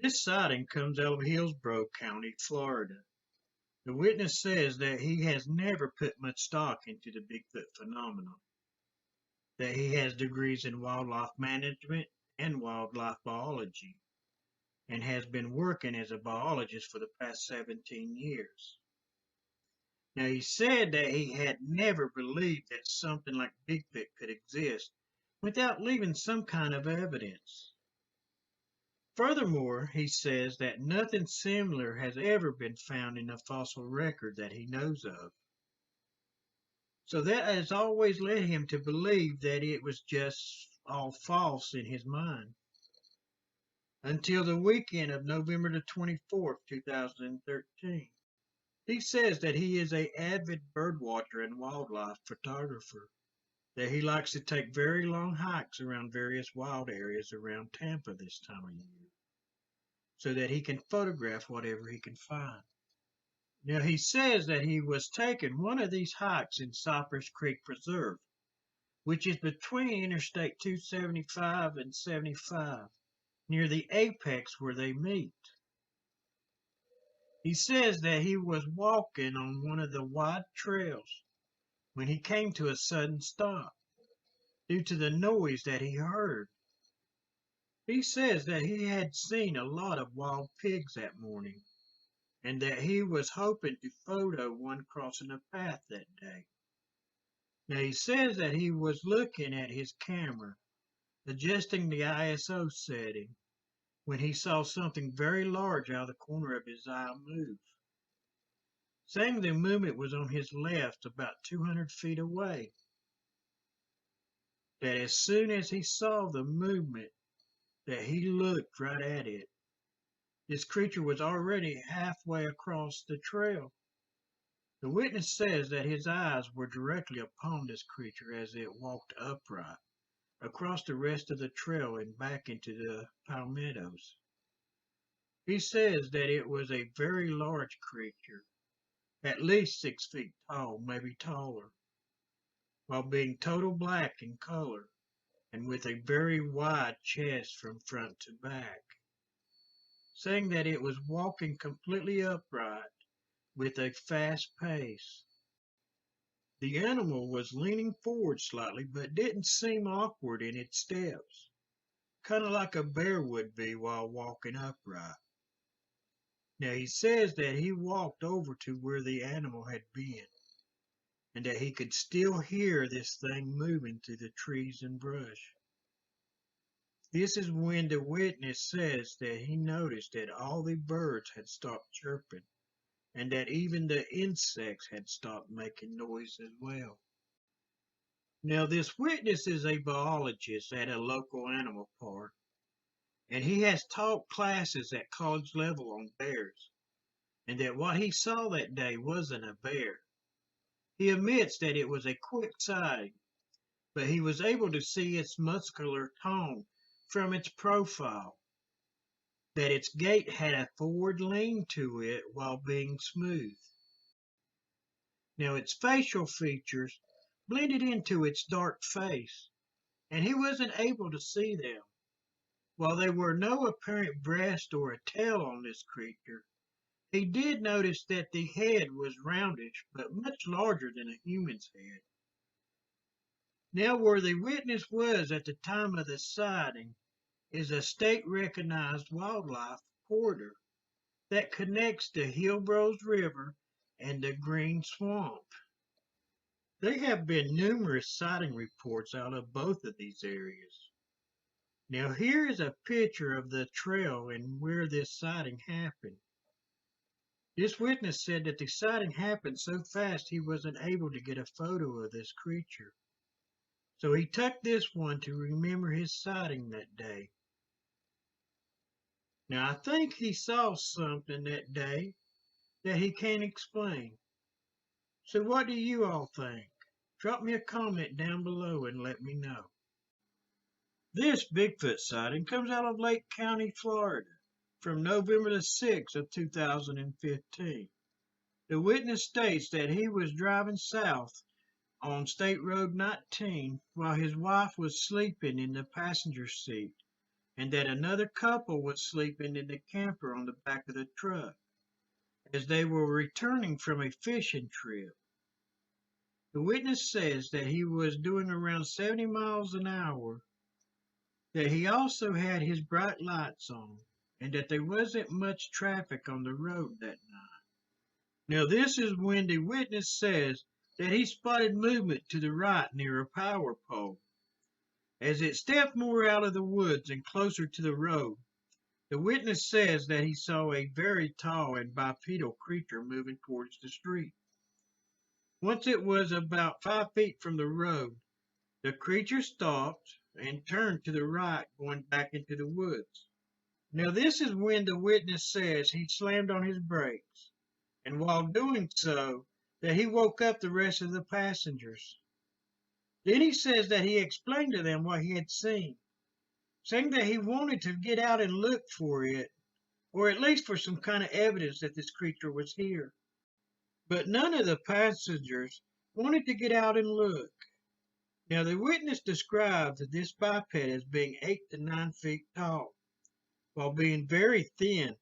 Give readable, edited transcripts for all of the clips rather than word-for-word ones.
This sighting comes out of Hillsborough County, Florida. The witness says that he has never put much stock into the Bigfoot phenomenon, that he has degrees in wildlife management and wildlife biology, and has been working as a biologist for the past 17 years. Now, he said that he had never believed that something like Bigfoot could exist without leaving some kind of evidence. Furthermore, he says that nothing similar has ever been found in a fossil record that he knows of. So that has always led him to believe that it was just all false in his mind. Until the weekend of November the 24th, 2013. He says that he is an avid birdwatcher and wildlife photographer, that he likes to take very long hikes around various wild areas around Tampa this time of year, so that he can photograph whatever he can find. Now, he says that he was taking one of these hikes in Cypress Creek Preserve, which is between Interstate 275 and 75, near the apex where they meet. He says that he was walking on one of the wide trails when he came to a sudden stop due to the noise that he heard. He says that he had seen a lot of wild pigs that morning and that he was hoping to photo one crossing the path that day. Now, he says that he was looking at his camera, adjusting the ISO setting, when he saw something very large out of the corner of his eye move, saying the movement was on his left about 200 feet away. That as soon as he saw the movement, that he looked right at it. This creature was already halfway across the trail. The witness says that his eyes were directly upon this creature as it walked upright across the rest of the trail and back into the palmettos. He says that it was a very large creature, at least 6 feet tall, maybe taller, while being total black in color and with a very wide chest from front to back, saying that it was walking completely upright with a fast pace. The animal was leaning forward slightly, but didn't seem awkward in its steps, kind of like a bear would be while walking upright. Now, he says that he walked over to where the animal had been, and that he could still hear this thing moving through the trees and brush. This is when the witness says that he noticed that all the birds had stopped chirping, and that even the insects had stopped making noise as well. Now, this witness is a biologist at a local animal park, and he has taught classes at college level on bears, and that what he saw that day wasn't a bear. He admits that it was a quick sighting, but he was able to see its muscular tone from its profile, that its gait had a forward lean to it while being smooth. Now, its facial features blended into its dark face, and he wasn't able to see them. While there were no apparent breast or a tail on this creature, he did notice that the head was roundish but much larger than a human's head. Now, where the witness was at the time of the sighting is a state-recognized wildlife corridor that connects the Hillsborough River and the Green Swamp. There have been numerous sighting reports out of both of these areas. Now, here is a picture of the trail and where this sighting happened. This witness said that the sighting happened so fast he wasn't able to get a photo of this creature. So he took this one to remember his sighting that day. Now, I think he saw something that day that he can't explain. So what do you all think? Drop me a comment down below and let me know. This Bigfoot sighting comes out of Lake County, Florida, from November the 6th of 2015. The witness states that he was driving south on State Road 19 while his wife was sleeping in the passenger seat and that another couple was sleeping in the camper on the back of the truck as they were returning from a fishing trip. The witness says that he was doing around 70 miles an hour, that he also had his bright lights on, and that there wasn't much traffic on the road that night. Now, this is when the witness says that he spotted movement to the right near a power pole. As it stepped more out of the woods and closer to the road, the witness says that he saw a very tall and bipedal creature moving towards the street. Once it was about 5 feet from the road, the creature stopped and turned to the right, going back into the woods. Now, this is when the witness says he slammed on his brakes, and while doing so, that he woke up the rest of the passengers. Then he says that he explained to them what he had seen, saying that he wanted to get out and look for it, or at least for some kind of evidence that this creature was here. But none of the passengers wanted to get out and look. Now, the witness described this biped as being 8 to 9 feet tall, while being very thin,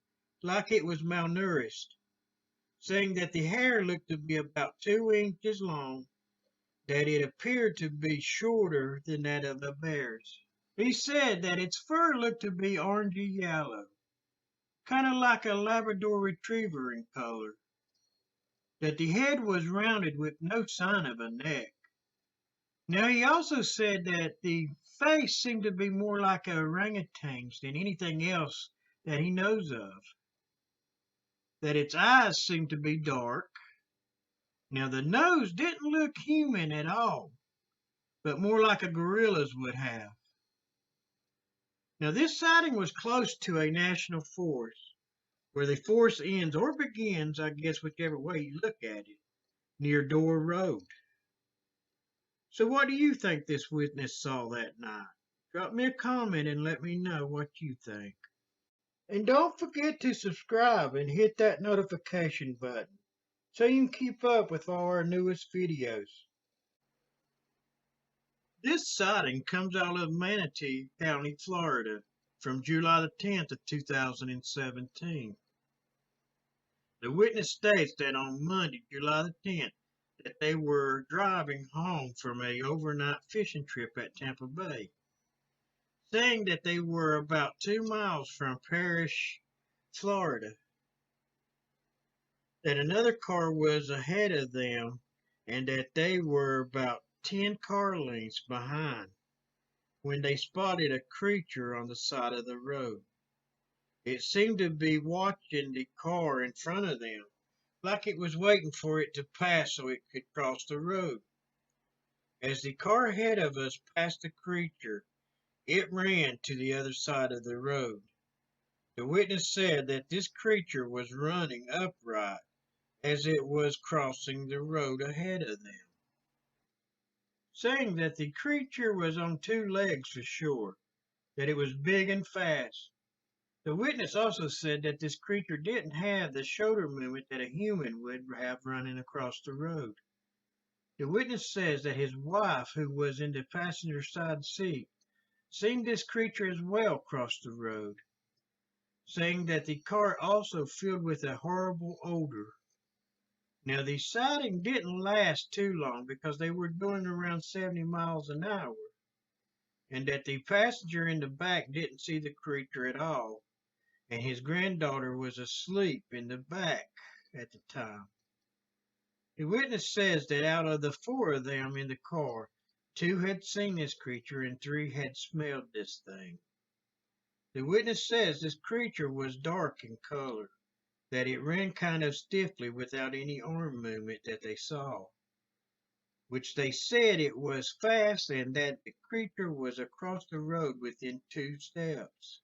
like it was malnourished, saying that the hair looked to be about 2 inches long, that it appeared to be shorter than that of the bear's. He said that its fur looked to be orangey yellow, kind of like a Labrador Retriever in color, that the head was rounded with no sign of a neck. Now, he also said that the face seemed to be more like an orangutan's than anything else that he knows of, that its eyes seemed to be dark. Now, the nose didn't look human at all, but more like a gorilla's would have. Now, this sighting was close to a national forest, where the forest ends or begins, I guess whichever way you look at it, near Door Road. So what do you think this witness saw that night? Drop me a comment and let me know what you think. And don't forget to subscribe and hit that notification button so you can keep up with all our newest videos. This sighting comes out of Manatee County, Florida, from July the 10th of 2017. The witness states that on Monday, July the 10th, that they were driving home from an overnight fishing trip at Tampa Bay, saying that they were about 2 miles from Parrish, Florida, that another car was ahead of them, and that they were about 10 car lengths behind when they spotted a creature on the side of the road. It seemed to be watching the car in front of them, like it was waiting for it to pass so it could cross the road. As the car ahead of us passed the creature, it ran to the other side of the road. The witness said that this creature was running upright as it was crossing the road ahead of them, saying that the creature was on 2 legs for sure, that it was big and fast. The witness also said that this creature didn't have the shoulder movement that a human would have running across the road. The witness says that his wife, who was in the passenger side seat, seen this creature as well cross the road, saying that the car also filled with a horrible odor. Now, the sighting didn't last too long because they were doing around 70 miles an hour, and that the passenger in the back didn't see the creature at all, and his granddaughter was asleep in the back at the time. The witness says that out of the 4 of them in the car, 2 had seen this creature and 3 had smelled this thing. The witness says this creature was dark in color, that it ran kind of stiffly without any arm movement that they saw, which they said it was fast and that the creature was across the road within 2 steps.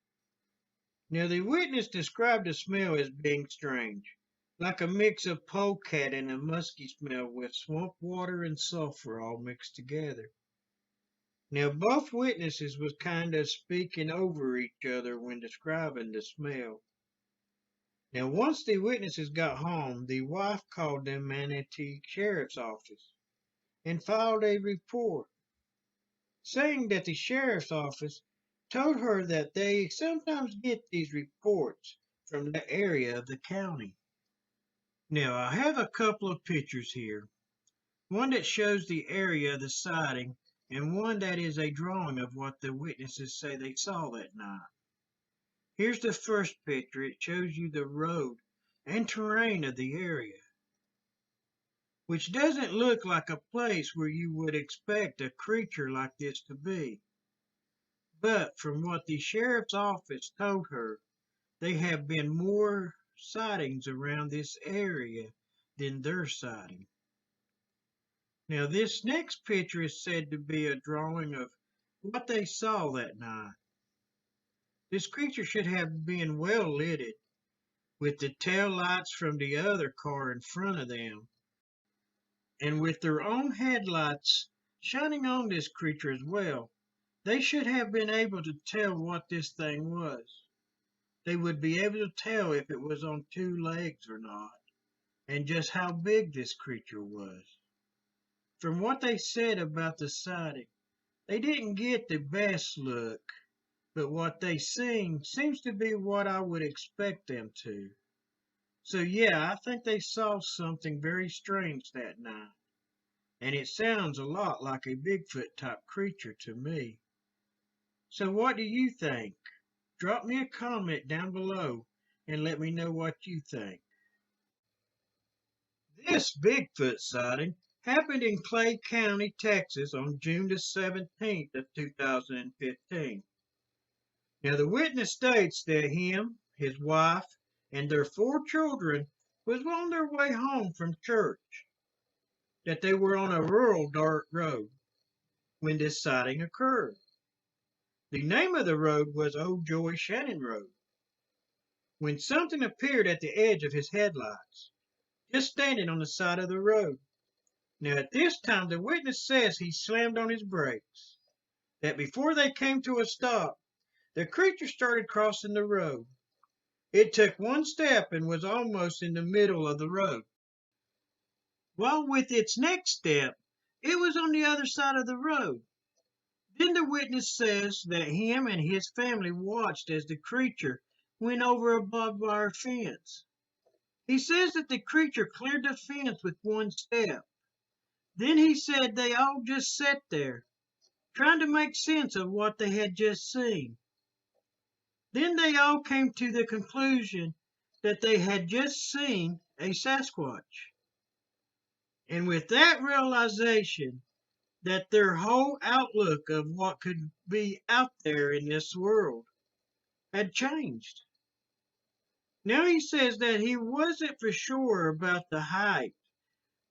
Now, the witness described the smell as being strange, like a mix of polecat and a musky smell with swamp water and sulfur all mixed together. Now, both witnesses was kind of speaking over each other when describing the smell. Now, once the witnesses got home, the wife called the Manatee Sheriff's Office and filed a report, saying that the Sheriff's Office told her that they sometimes get these reports from the area of the county. Now, I have a couple of pictures here. One that shows the area of the sighting, and one that is a drawing of what the witnesses say they saw that night. Here's the first picture. It shows you the road and terrain of the area, which doesn't look like a place where you would expect a creature like this to be. But from what the sheriff's office told her, there have been more sightings around this area than their sighting. Now, this next picture is said to be a drawing of what they saw that night. This creature should have been well lit, with the tail lights from the other car in front of them, and with their own headlights shining on this creature as well. They should have been able to tell what this thing was. They would be able to tell if it was on two legs or not, and just how big this creature was. From what they said about the sighting, they didn't get the best look, but what they seen seems to be what I would expect them to. So yeah, I think they saw something very strange that night, and it sounds a lot like a Bigfoot type creature to me. So what do you think? Drop me a comment down below and let me know what you think. This Bigfoot sighting happened in Clay County, Texas on June the 17th of 2015. Now the witness states that him, his wife, and their 4 children was on their way home from church, that they were on a rural dirt road when this sighting occurred. The name of the road was Old Joy Shannon Road, when something appeared at the edge of his headlights, just standing on the side of the road. Now at this time the witness says he slammed on his brakes, that before they came to a stop, the creature started crossing the road. It took one step and was almost in the middle of the road, while with its next step, it was on the other side of the road. Then the witness says that him and his family watched as the creature went over a barbed wire fence. He says that the creature cleared the fence with one step. Then he said they all just sat there, trying to make sense of what they had just seen. Then they all came to the conclusion that they had just seen a Sasquatch. And with that realization, that their whole outlook of what could be out there in this world had changed. Now he says that he wasn't for sure about the height,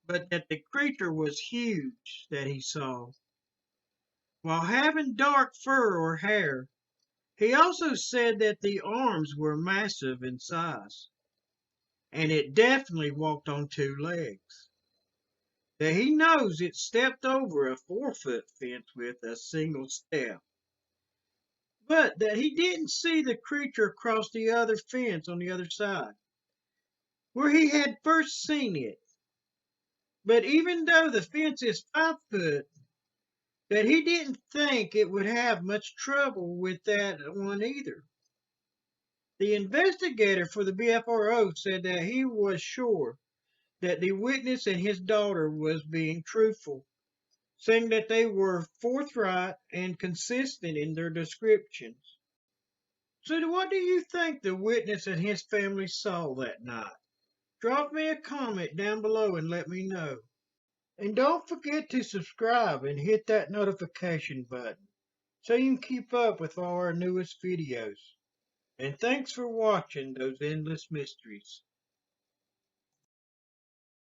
but that the creature was huge that he saw. While having dark fur or hair, he also said that the arms were massive in size, and it definitely walked on 2 legs. That he knows it stepped over a 4-foot fence with a single step, but that he didn't see the creature cross the other fence on the other side, where he had first seen it. But even though the fence is 5 foot, that he didn't think it would have much trouble with that one either. The investigator for the BFRO said that he was sure that the witness and his daughter was being truthful, saying that they were forthright and consistent in their descriptions. So what do you think the witness and his family saw that night? Drop me a comment down below and let me know. And don't forget to subscribe and hit that notification button so you can keep up with all our newest videos. And thanks for watching those endless mysteries.